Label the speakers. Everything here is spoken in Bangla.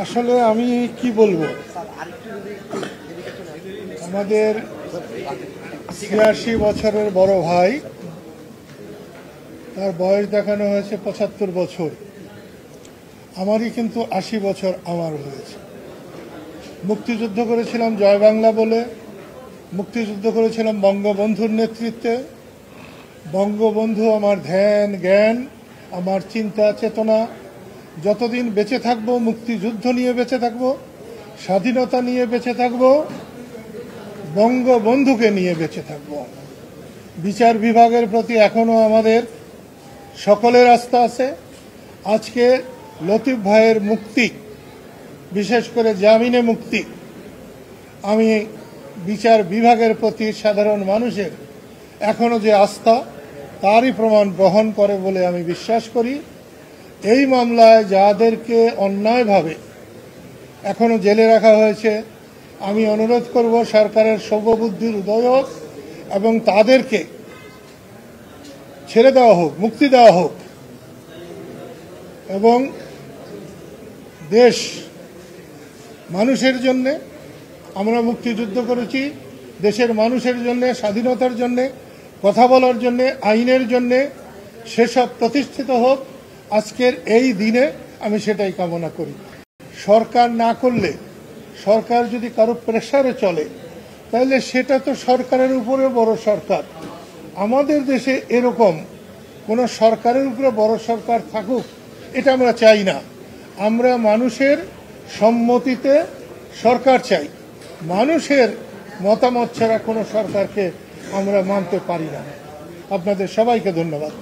Speaker 1: আসলে আমি কি বলবো, আমাদের ৮৬ বছরের বড় ভাই, তার বয়স দেখানো হয়েছে ৭৫ বছর। আমারই কিন্তু ৮০ বছর আমার হয়েছে। মুক্তিযুদ্ধ করেছিলাম জয় বাংলা বলে, মুক্তিযুদ্ধ করেছিলাম বঙ্গবন্ধুর নেতৃত্বে। বঙ্গবন্ধু আমার ধ্যান জ্ঞান, আমার চিন্তা চেতনা। যতদিন বেঁচে থাকবো মুক্তিযুদ্ধ নিয়ে বেঁচে থাকবো, স্বাধীনতা নিয়ে বেঁচে থাকবো, বঙ্গবন্ধুকে নিয়ে বেঁচে থাকবো। বিচার বিভাগের প্রতি এখনো আমাদের সকলের আস্থা আছে। আজকে লতিফ ভাইয়ের মুক্তি, বিশেষ করে জামিনে মুক্তি, আমি বিচার বিভাগের প্রতি সাধারণ মানুষের এখনো যে আস্থা, তারই প্রমাণ বহন করে বলে আমি বিশ্বাস করি। এই মামলায় যাদেরকে অন্যায়ভাবে এখনো জেলে রাখা হয়েছে, আমি অনুরোধ করব সরকারের শুভবুদ্ধির উদয় হোক এবং তাদেরকে ছেড়ে দেওয়া হোক, মুক্তি দেওয়া হোক। এবং দেশ মানুষের জন্যে আমরা মুক্তিযুদ্ধ করেছি, দেশের মানুষের জন্যে, স্বাধীনতার জন্যে, কথা বলার জন্যে, আইনের জন্যে, সেসব প্রতিষ্ঠিত হোক। আজকের এই দিনে আমি সেটাই কামনা করি। সরকার না করলে, সরকার যদি কারো প্রেসারে চলে, তাহলে সেটা তো সরকারের উপরে বড় সরকার। আমাদের দেশে এরকম কোনো সরকারের উপরে বড় সরকার থাকুক, এটা আমরা চাই না। আমরা মানুষের সম্মতিতে সরকার চাই। মানুষের মতামত ছাড়া কোনো সরকারকে আমরা মানতে পারি না। আপনাদের সবাইকে ধন্যবাদ।